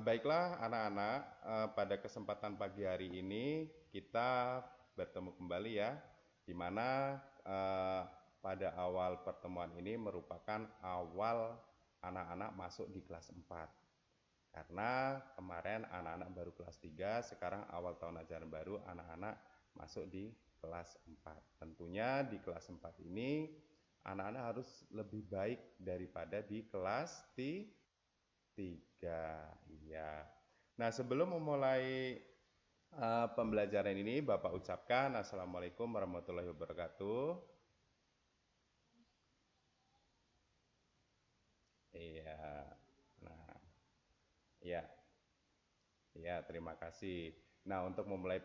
Baiklah anak-anak, pada kesempatan pagi hari ini kita bertemu kembali ya, di mana pada awal pertemuan ini merupakan awal anak-anak masuk di kelas 4. Karena kemarin anak-anak baru kelas 3, sekarang awal tahun ajaran baru anak-anak masuk di kelas 4. Tentunya di kelas 4 ini anak-anak harus lebih baik daripada di kelas 3. Iya. Nah, sebelum memulai pembelajaran ini, Bapak ucapkan Assalamualaikum warahmatullahi wabarakatuh. Iya. Nah, iya. Ya, terima kasih. Nah, untuk memulai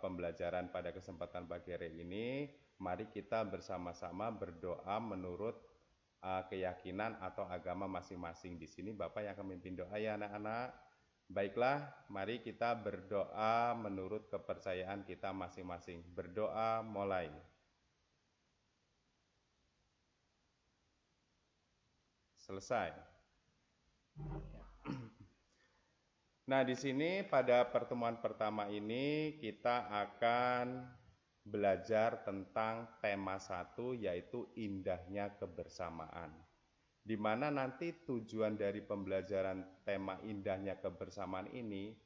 pembelajaran pada kesempatan pagi hari ini, mari kita bersama-sama berdoa menurut keyakinan atau agama masing-masing. Di sini Bapak yang akan memimpin doa ya anak-anak. Baiklah, mari kita berdoa menurut kepercayaan kita masing-masing. Berdoa mulai. Selesai. Nah, di sini pada pertemuan pertama ini kita akan belajar tentang tema 1 yaitu indahnya kebersamaan. Di mana nanti tujuan dari pembelajaran tema indahnya kebersamaan ini,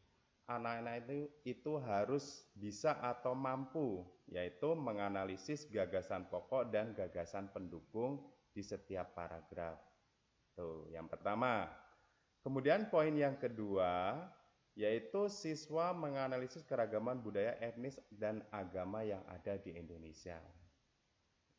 anak-anak itu harus bisa atau mampu yaitu menganalisis gagasan pokok dan gagasan pendukung di setiap paragraf. Tuh, yang pertama. Kemudian poin yang kedua, yaitu siswa menganalisis keragaman budaya etnis dan agama yang ada di Indonesia.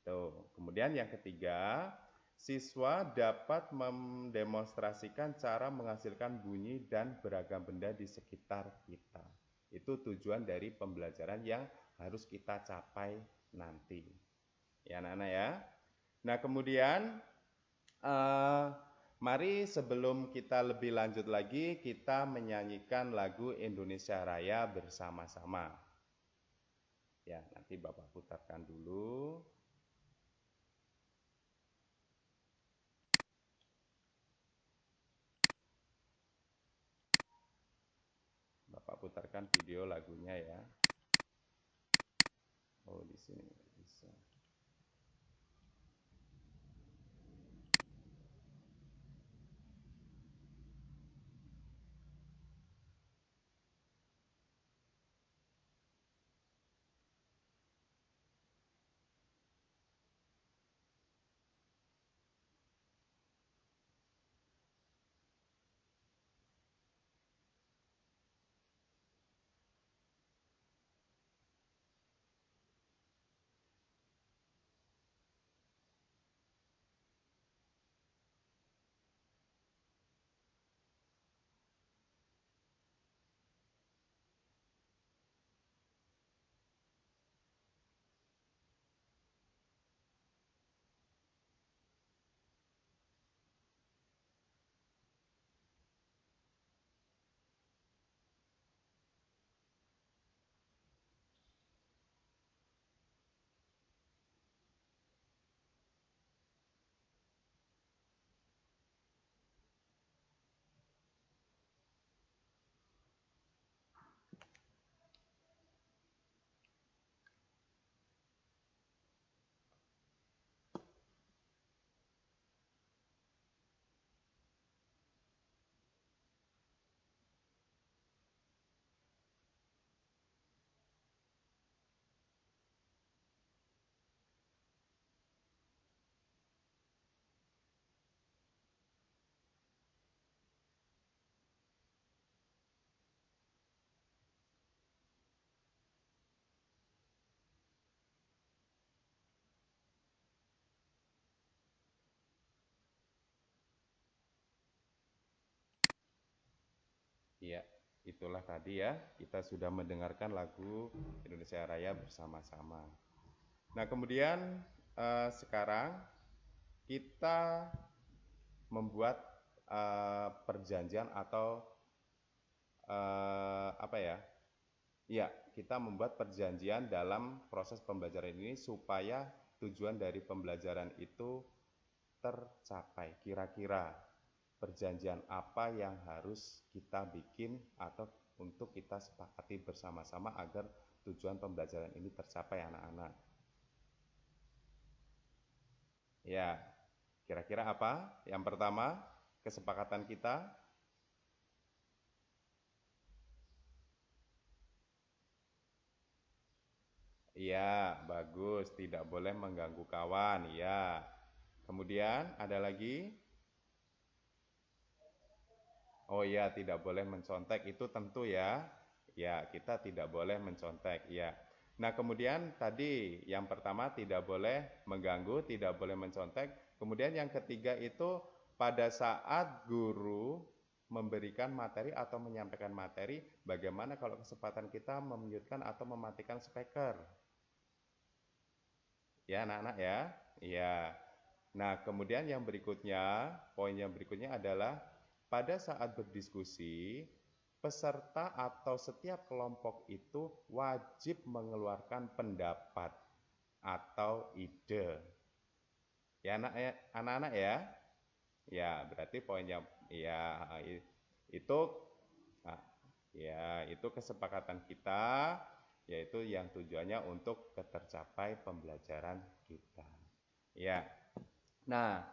Tuh. Kemudian yang ketiga, siswa dapat mendemonstrasikan cara menghasilkan bunyi dan beragam benda di sekitar kita. Itu tujuan dari pembelajaran yang harus kita capai nanti. Ya anak-anak ya. Nah kemudian mari sebelum kita lebih lanjut lagi, kita menyanyikan lagu Indonesia Raya bersama-sama. Ya, nanti Bapak putarkan dulu. Bapak putarkan video lagunya ya. Oh, di sini bisa. Iya, itulah tadi ya, kita sudah mendengarkan lagu Indonesia Raya bersama-sama. Nah, kemudian sekarang kita membuat perjanjian atau apa ya? Ya, kita membuat perjanjian dalam proses pembelajaran ini supaya tujuan dari pembelajaran itu tercapai kira-kira. perjanjian apa yang harus kita bikin atau untuk kita sepakati bersama-sama agar tujuan pembelajaran ini tercapai anak-anak. Ya, kira-kira apa? Yang pertama, kesepakatan kita. Iya, bagus. Tidak boleh mengganggu kawan. Iya. Kemudian ada lagi. Oh iya, tidak boleh mencontek. Itu tentu ya. Ya, kita tidak boleh mencontek. Ya. Nah, kemudian tadi yang pertama tidak boleh mengganggu, tidak boleh mencontek. Kemudian yang ketiga itu pada saat guru memberikan materi atau menyampaikan materi, bagaimana kalau kesempatan kita memute-kan atau mematikan speaker? Ya, anak-anak ya. Iya. Nah, kemudian yang berikutnya, poin yang berikutnya adalah pada saat berdiskusi, peserta atau setiap kelompok itu wajib mengeluarkan pendapat atau ide. Ya, anak-anak ya. Ya, berarti poinnya ya itu nah, ya, itu kesepakatan kita yaitu yang tujuannya untuk tercapai pembelajaran kita. Ya. Nah,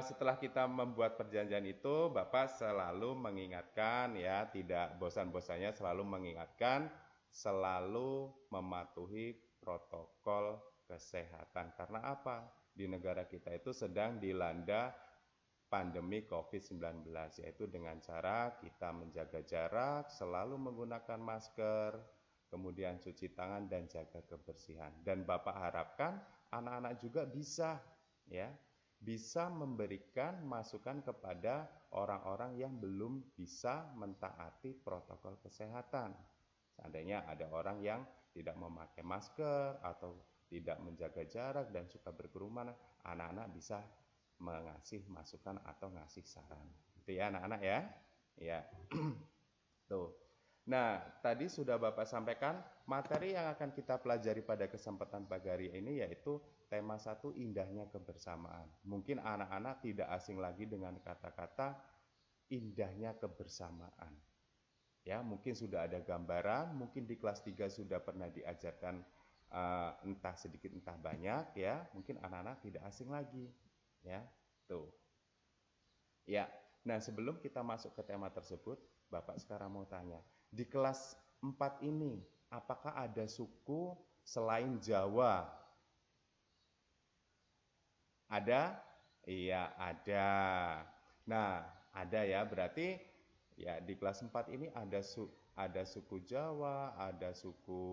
setelah kita membuat perjanjian itu, Bapak selalu mengingatkan ya, tidak bosan-bosannya selalu mengingatkan, selalu mematuhi protokol kesehatan. Karena apa? Di negara kita itu sedang dilanda pandemi COVID-19, yaitu dengan cara kita menjaga jarak, selalu menggunakan masker, kemudian cuci tangan dan jaga kebersihan. Dan Bapak harapkan anak-anak juga bisa ya bisa memberikan masukan kepada orang-orang yang belum bisa mentaati protokol kesehatan. Seandainya ada orang yang tidak memakai masker atau tidak menjaga jarak dan suka berkerumun, anak-anak bisa mengasih masukan atau ngasih saran. Itu ya anak-anak ya. Ya. Tuh. Nah, tadi sudah Bapak sampaikan materi yang akan kita pelajari pada kesempatan pagi hari ini yaitu tema 1 indahnya kebersamaan. Mungkin anak-anak tidak asing lagi dengan kata-kata indahnya kebersamaan. Ya, mungkin sudah ada gambaran, mungkin di kelas 3 sudah pernah diajarkan entah sedikit entah banyak ya, mungkin anak-anak tidak asing lagi. Ya, tuh. Ya. Nah, sebelum kita masuk ke tema tersebut, Bapak sekarang mau tanya, di kelas 4 ini, apakah ada suku selain Jawa? Ada? Iya, ada. Nah, ada ya, berarti ya di kelas 4 ini ada suku Jawa, ada suku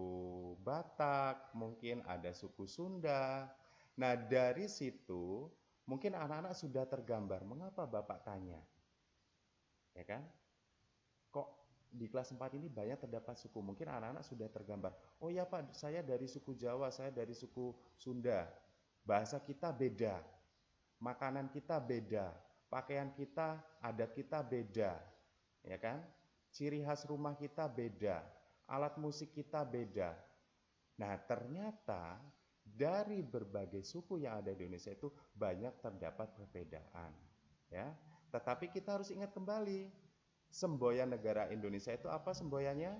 Batak, mungkin ada suku Sunda. Nah, dari situ mungkin anak-anak sudah tergambar. Mengapa Bapak tanya? Ya kan? Kok di kelas 4 ini banyak terdapat suku? Mungkin anak-anak sudah tergambar. Oh ya Pak, saya dari suku Jawa, saya dari suku Sunda. Bahasa kita beda, makanan kita beda, pakaian kita, adat kita beda, ya kan? Ciri khas rumah kita beda, alat musik kita beda. Nah, ternyata dari berbagai suku yang ada di Indonesia itu banyak terdapat perbedaan, ya. Tetapi kita harus ingat kembali, semboyan negara Indonesia itu apa semboyannya?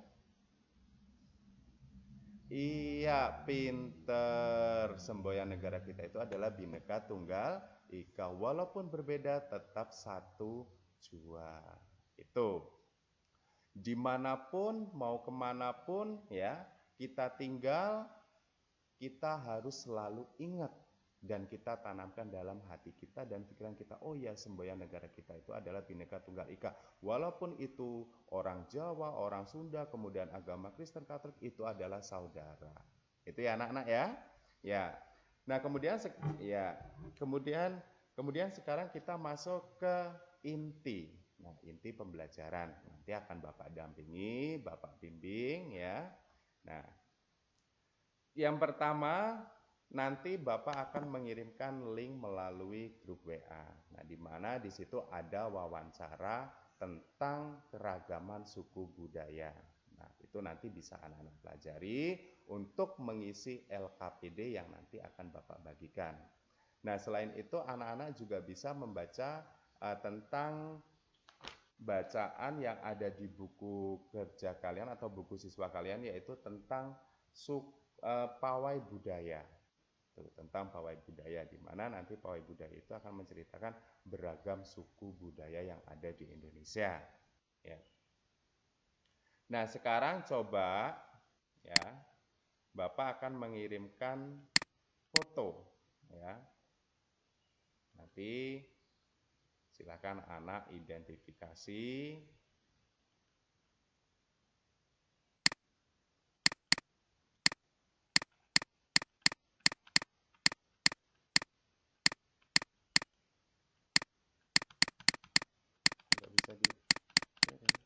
Iya, pinter. Semboyan negara kita itu adalah Bhinneka Tunggal Ika. Walaupun berbeda, tetap satu jua. Itu. Dimanapun, mau kemanapun, ya, kita tinggal, kita harus selalu ingat dan kita tanamkan dalam hati kita dan pikiran kita, oh ya, semboyan negara kita itu adalah Bhinneka Tunggal Ika. Walaupun itu orang Jawa, orang Sunda, kemudian agama Kristen, Katolik, itu adalah saudara. Itu ya anak-anak ya. Ya. Nah, kemudian sekarang kita masuk ke inti. Nah, inti pembelajaran. Nanti akan Bapak dampingi, Bapak bimbing ya. Nah, yang pertama, nanti Bapak akan mengirimkan link melalui grup WA. Nah, di mana di situ ada wawancara tentang keragaman suku budaya. Nah, itu nanti bisa anak-anak pelajari untuk mengisi LKPD yang nanti akan Bapak bagikan. Nah, selain itu anak-anak juga bisa membaca tentang bacaan yang ada di buku kerja kalian atau buku siswa kalian, yaitu tentang pawai budaya. Tentang pawai budaya, di mana nanti pawai budaya itu akan menceritakan beragam suku budaya yang ada di Indonesia. Ya. Nah, sekarang coba ya, Bapak akan mengirimkan foto ya. Nanti silakan anak identifikasi. Nggak bisa di sharing.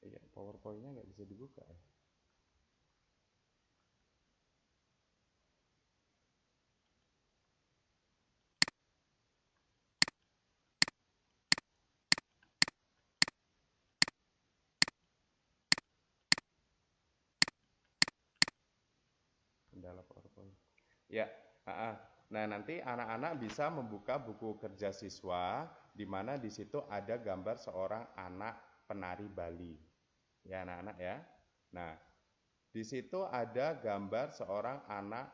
Iya, PowerPoint-nya nggak bisa dibuka ya. Kendala PowerPoint. Ya, nah nanti anak-anak bisa membuka buku kerja siswa, di mana di situ ada gambar seorang anak penari Bali. Ya anak-anak ya. Nah, di situ ada gambar seorang anak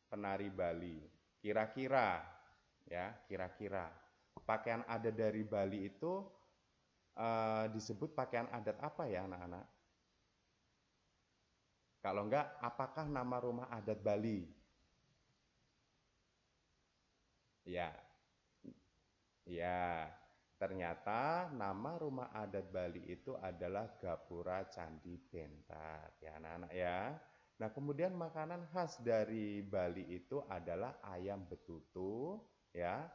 penari Bali. Kira-kira, ya kira-kira pakaian adat dari Bali itu disebut pakaian adat apa ya anak-anak? Kalau enggak, apakah nama rumah adat Bali? Ya, ya. Ternyata nama rumah adat Bali itu adalah Gapura Candi Bentar, ya anak-anak ya. Nah, kemudian makanan khas dari Bali itu adalah ayam betutu, ya,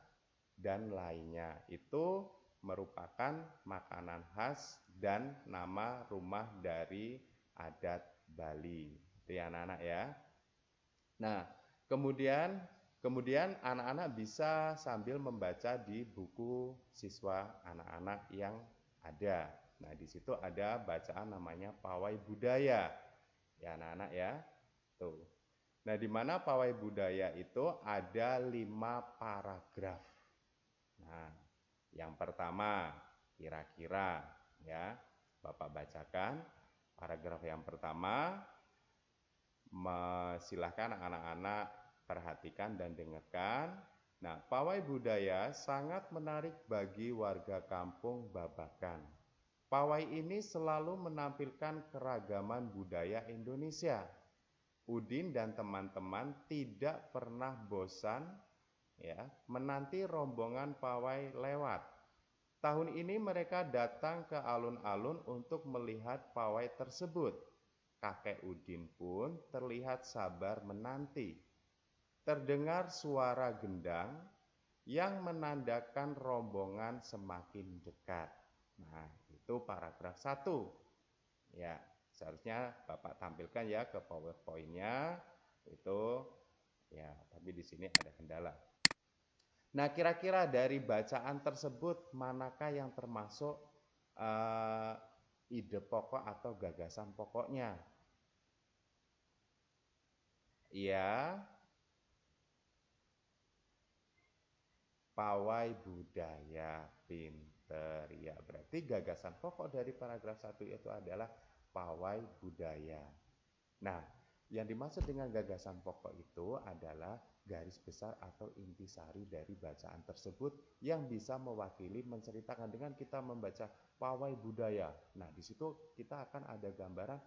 dan lainnya. Itu merupakan makanan khas dan nama rumah dari adat Bali. Itu ya anak-anak ya. Nah, kemudian anak-anak bisa sambil membaca di buku siswa anak-anak yang ada. Nah, di situ ada bacaan namanya pawai budaya. Ya, anak-anak ya. Tuh. Nah, di mana pawai budaya itu ada 5 paragraf. Nah, yang pertama, kira-kira ya, Bapak bacakan paragraf yang pertama. Silahkan anak-anak perhatikan dan dengarkan. Nah, pawai budaya sangat menarik bagi warga kampung Babakan. Pawai ini selalu menampilkan keragaman budaya Indonesia. Udin dan teman-teman tidak pernah bosan ya menanti rombongan pawai lewat. Tahun ini mereka datang ke alun-alun untuk melihat pawai tersebut. Kakek Udin pun terlihat sabar menanti. Terdengar suara gendang yang menandakan rombongan semakin dekat. Nah, itu paragraf 1. Ya, seharusnya Bapak tampilkan ya ke PowerPoint-nya. Itu ya, tapi di sini ada kendala. Nah, kira-kira dari bacaan tersebut manakah yang termasuk ide pokok atau gagasan pokoknya? Iya, pawai budaya, pinter. Ya, berarti gagasan pokok dari paragraf 1 itu adalah pawai budaya. Nah, yang dimaksud dengan gagasan pokok itu adalah garis besar atau intisari dari bacaan tersebut yang bisa mewakili menceritakan dengan kita membaca pawai budaya. Nah, di situ kita akan ada gambaran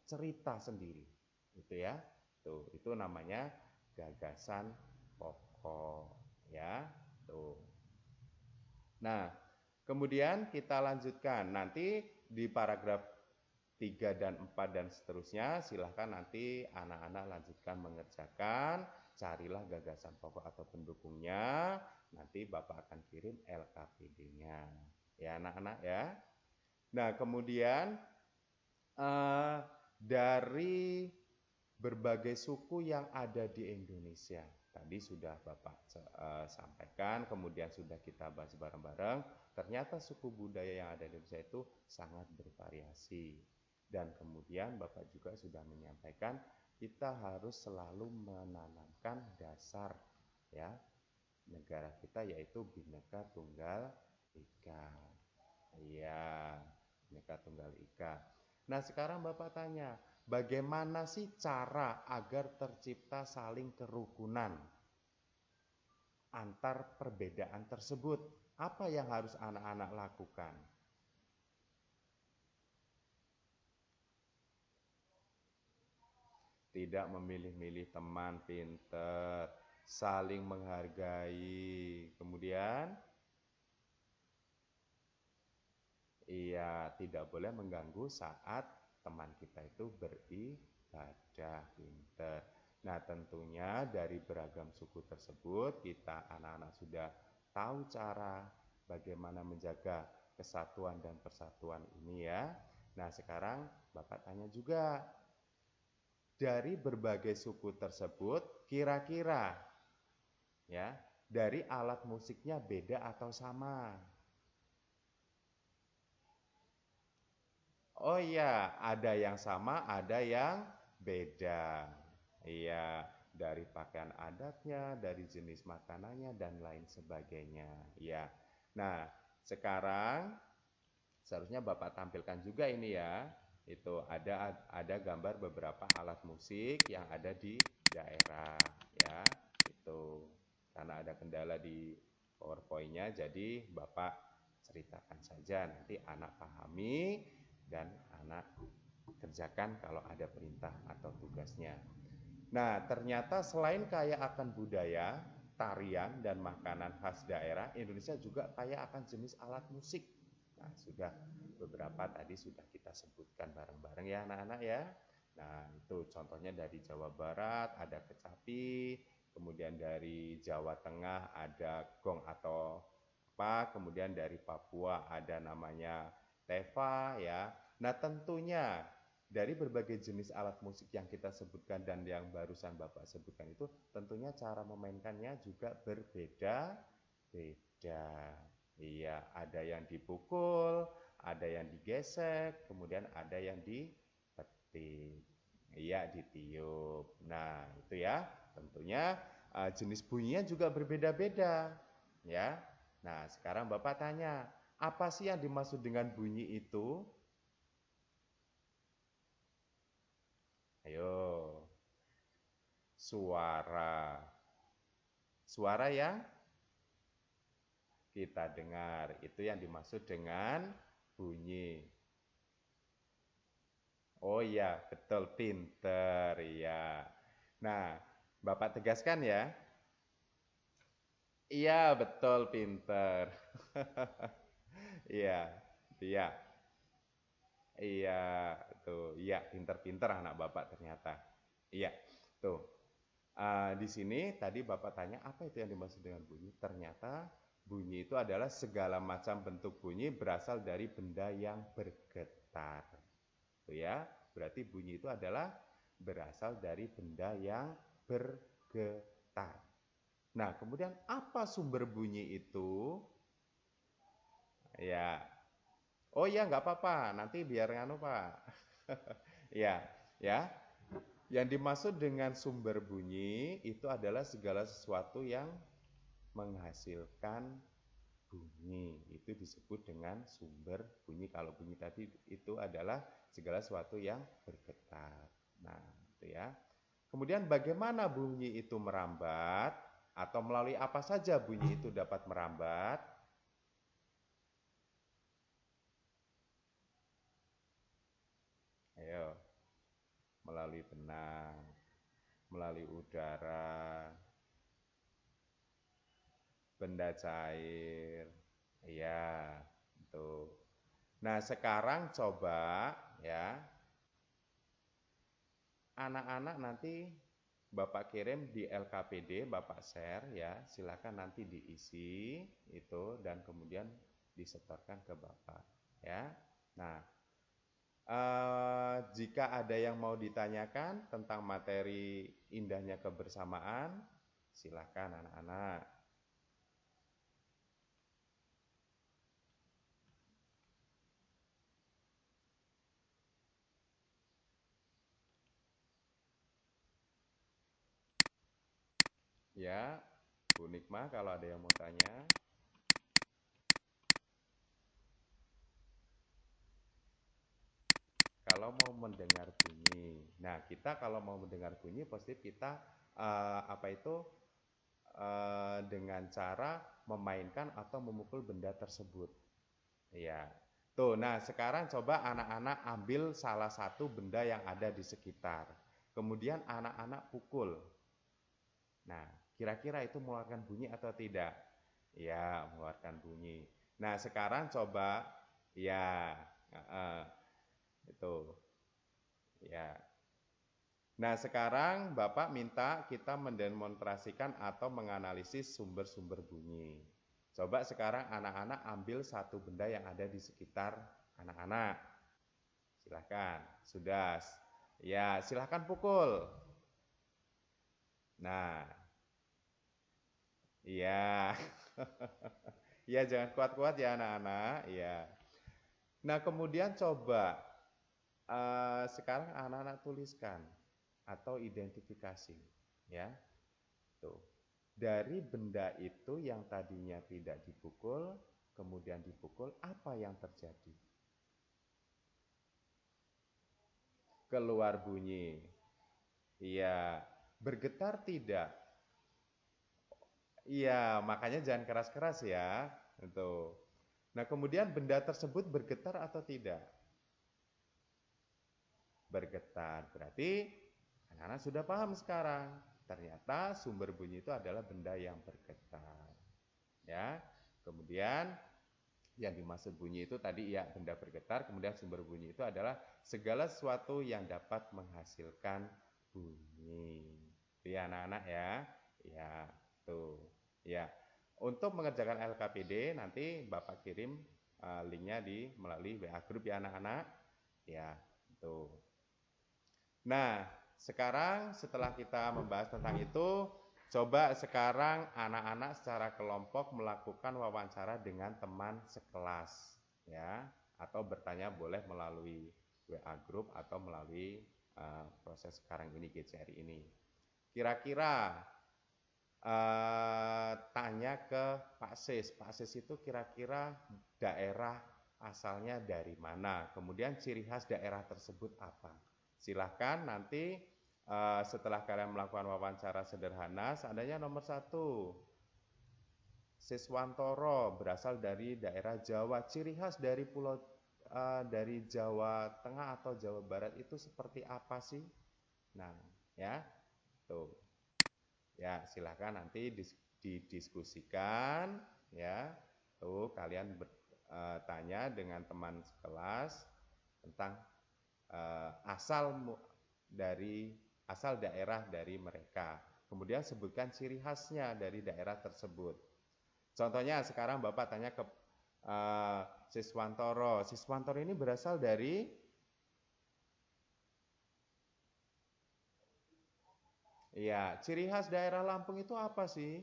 cerita sendiri. Itu ya. Tuh, itu namanya gagasan pokok ya. Tuh. Nah, kemudian kita lanjutkan. Nanti di paragraf 3 dan 4 dan seterusnya, silahkan nanti anak-anak lanjutkan mengerjakan, carilah gagasan pokok atau pendukungnya, nanti Bapak akan kirim LKPD-nya. Ya anak-anak ya. Nah, kemudian dari berbagai suku yang ada di Indonesia. Tadi sudah Bapak sampaikan, kemudian sudah kita bahas bareng-bareng. Ternyata suku budaya yang ada di Indonesia itu sangat bervariasi. Dan kemudian Bapak juga sudah menyampaikan kita harus selalu menanamkan dasar ya negara kita, yaitu Bhinneka Tunggal Ika. Iya, Bhinneka Tunggal Ika. Nah, sekarang Bapak tanya, bagaimana sih cara agar tercipta saling kerukunan antar perbedaan tersebut? Apa yang harus anak-anak lakukan? Tidak memilih-milih teman, pinter, saling menghargai. Kemudian, iya, tidak boleh mengganggu saat teman kita itu beribadah, pinter. Nah, tentunya dari beragam suku tersebut, kita anak-anak sudah tahu cara bagaimana menjaga kesatuan dan persatuan ini ya. Nah, sekarang Bapak tanya juga, dari berbagai suku tersebut, kira-kira ya, dari alat musiknya beda atau sama? Oh iya, ada yang sama, ada yang beda. Iya, dari pakaian adatnya, dari jenis makanannya, dan lain sebagainya. Ya. Nah, sekarang seharusnya Bapak tampilkan juga ini ya. Itu ada gambar beberapa alat musik yang ada di daerah ya. Itu karena ada kendala di PowerPoint-nya, jadi Bapak ceritakan saja, nanti anak pahami dan anak kerjakan kalau ada perintah atau tugasnya. Nah, ternyata selain kaya akan budaya, tarian, dan makanan khas daerah, Indonesia juga kaya akan jenis alat musik. Nah, sudah beberapa tadi sudah kita sebutkan bareng-bareng ya anak-anak ya. Nah, itu contohnya dari Jawa Barat ada kecapi, kemudian dari Jawa Tengah ada gong atau apa, kemudian dari Papua ada namanya teva ya. Nah, tentunya dari berbagai jenis alat musik yang kita sebutkan dan yang barusan Bapak sebutkan itu, tentunya cara memainkannya juga berbeda-beda. Iya, ada yang dipukul, ada yang digesek, kemudian ada yang dipetik. Iya, ditiup. Nah, itu ya. Tentunya jenis bunyinya juga berbeda-beda, ya. Nah, sekarang Bapak tanya, apa sih yang dimaksud dengan bunyi itu? Ayo, suara. Suara yang kita dengar, itu yang dimaksud dengan bunyi. Oh iya, betul, pinter, ya. Nah, Bapak tegaskan ya. Iya, betul, pinter. Iya, iya, iya, tuh, iya, pinter-pinter anak Bapak ternyata. Iya, tuh. Di sini tadi Bapak tanya apa itu yang dimaksud dengan bunyi. Ternyata bunyi itu adalah segala macam bentuk bunyi berasal dari benda yang bergetar. Tuh ya, berarti bunyi itu adalah berasal dari benda yang bergetar. Nah, kemudian apa sumber bunyi itu? Ya, oh iya nggak apa-apa, nanti biar nganu Pak. Ya, ya. Yang dimaksud dengan sumber bunyi itu adalah segala sesuatu yang menghasilkan bunyi. Itu disebut dengan sumber bunyi. Kalau bunyi tadi itu adalah segala sesuatu yang bergetar. Nah, itu ya. Kemudian bagaimana bunyi itu merambat atau melalui apa saja bunyi itu dapat merambat? Ayo, melalui benang, melalui udara, benda cair. Iya, itu. Nah, sekarang coba ya, anak-anak nanti Bapak kirim di LKPD, Bapak share ya, silakan nanti diisi itu dan kemudian disetorkan ke Bapak ya. Nah, Jika ada yang mau ditanyakan tentang materi indahnya kebersamaan, silakan anak-anak. Ya, Bu Nikmah kalau ada yang mau tanya. Kalau mau mendengar bunyi. Nah, kita kalau mau mendengar bunyi positif kita dengan cara memainkan atau memukul benda tersebut. Iya. Tuh, nah sekarang coba anak-anak ambil salah satu benda yang ada di sekitar. Kemudian anak-anak pukul. Nah, kira-kira itu mengeluarkan bunyi atau tidak? Ya, mengeluarkan bunyi. Nah, sekarang coba ya, itu ya. Nah, sekarang Bapak minta kita mendemonstrasikan atau menganalisis sumber-sumber bunyi. Coba sekarang anak-anak ambil satu benda yang ada di sekitar anak-anak. Silahkan, sudah. Ya, silahkan pukul. Nah, iya. Iya, jangan kuat-kuat ya anak-anak. Iya. Nah, kemudian coba sekarang anak-anak tuliskan atau identifikasi, ya. Tuh. Dari benda itu yang tadinya tidak dipukul, kemudian dipukul, apa yang terjadi? Keluar bunyi. Iya. Bergetar tidak? Iya, makanya jangan keras-keras ya. Itu. Nah, kemudian benda tersebut bergetar atau tidak? Bergetar. Berarti anak-anak sudah paham sekarang. Ternyata sumber bunyi itu adalah benda yang bergetar. Ya. Kemudian yang dimaksud bunyi itu tadi ya benda bergetar, kemudian sumber bunyi itu adalah segala sesuatu yang dapat menghasilkan bunyi. Itu ya anak-anak ya. Ya, tuh. Ya. Untuk mengerjakan LKPD nanti Bapak kirim linknya melalui WA grup ya anak-anak. Ya, tuh. Nah, sekarang setelah kita membahas tentang itu, coba sekarang anak-anak secara kelompok melakukan wawancara dengan teman sekelas, ya, atau bertanya boleh melalui WA group atau melalui proses sekarang ini GCR ini. Kira-kira tanya ke Pak Sis itu kira-kira daerah asalnya dari mana, kemudian ciri khas daerah tersebut apa. Silahkan nanti setelah kalian melakukan wawancara sederhana, seandainya nomor 1, Siswantoro berasal dari daerah Jawa, ciri khas dari dari Jawa Tengah atau Jawa Barat itu seperti apa sih? Nah, ya, tuh. Ya, silahkan nanti didiskusikan, ya. Tuh, kalian bertanya dengan teman sekelas tentang asal daerah dari mereka. Kemudian sebutkan ciri khasnya dari daerah tersebut. Contohnya sekarang Bapak tanya ke Siswantoro. Siswantoro ini berasal dari ya, ciri khas daerah Lampung itu apa sih?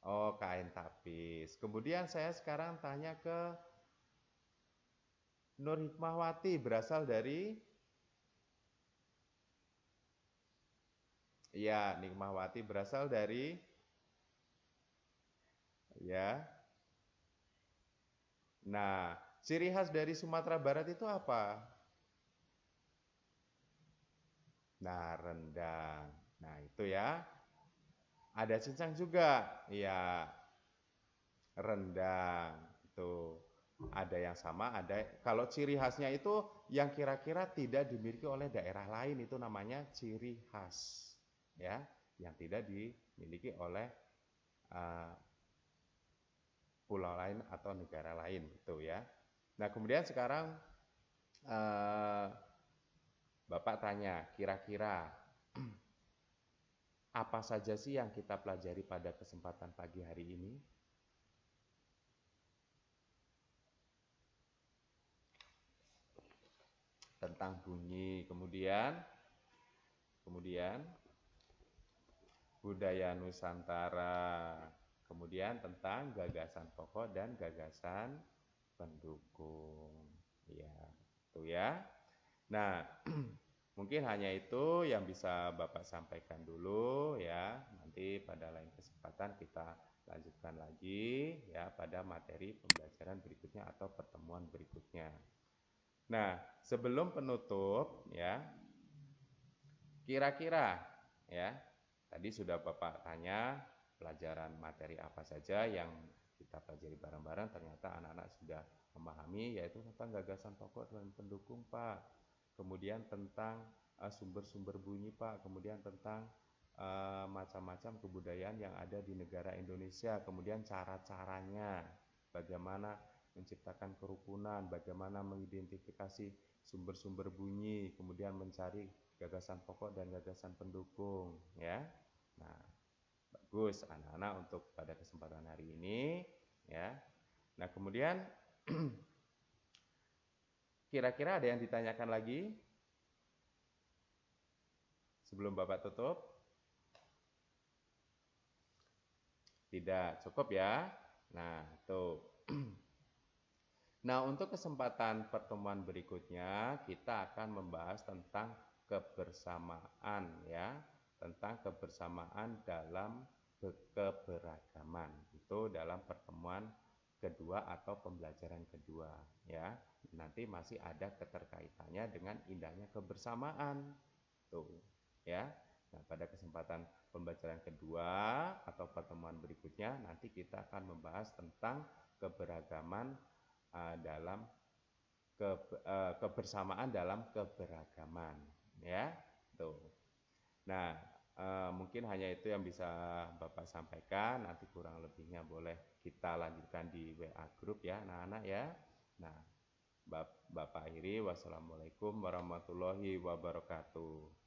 Oh, kain tapis. Kemudian saya sekarang tanya ke Nur Hikmahwati berasal dari ya, Nikmahwati berasal dari ya. Nah, ciri khas dari Sumatera Barat itu apa? Nah, rendang. Nah, itu ya. Ada cincang juga. Iya, rendang. Itu ada yang sama, ada kalau ciri khasnya itu yang kira-kira tidak dimiliki oleh daerah lain itu namanya ciri khas. Ya, yang tidak dimiliki oleh uh, pulau lain atau negara lain itu ya. Nah, kemudian sekarang Bapak tanya, kira-kira apa saja sih yang kita pelajari pada kesempatan pagi hari ini? tentang bunyi, kemudian budaya Nusantara, kemudian tentang gagasan pokok dan gagasan pendukung. Ya, itu ya. Nah, mungkin hanya itu yang bisa Bapak sampaikan dulu ya. Nanti pada lain kesempatan kita lanjutkan lagi ya pada materi pembelajaran berikutnya atau pertemuan berikutnya. Nah, sebelum penutup ya, kira-kira ya, tadi sudah Bapak tanya pelajaran materi apa saja yang kita pelajari bareng-bareng, ternyata anak-anak sudah memahami, yaitu tentang gagasan pokok dan pendukung, Pak. Kemudian tentang sumber-sumber bunyi, Pak. Kemudian tentang macam-macam kebudayaan yang ada di negara Indonesia. Kemudian cara-caranya, bagaimana menciptakan kerukunan, bagaimana mengidentifikasi sumber-sumber bunyi, kemudian mencari gagasan pokok dan gagasan pendukung ya. Nah, bagus anak-anak untuk pada kesempatan hari ini ya. Nah, kemudian kira-kira ada yang ditanyakan lagi sebelum Bapak tutup? Tidak, cukup ya. Nah, tuh. Nah, untuk kesempatan pertemuan berikutnya kita akan membahas tentang kebersamaan ya, tentang kebersamaan dalam keberagaman. Itu dalam pertemuan kedua atau pembelajaran kedua ya. Nanti masih ada keterkaitannya dengan indahnya kebersamaan. Tuh, ya. Nah, pada kesempatan pembelajaran kedua atau pertemuan berikutnya nanti kita akan membahas tentang keberagaman dalam kebersamaan dalam keberagaman ya. Tuh. Nah, mungkin hanya itu yang bisa Bapak sampaikan. Nanti kurang lebihnya boleh kita lanjutkan di WA grup ya anak-anak ya. Nah, Bapak akhiri, wassalamualaikum warahmatullahi wabarakatuh.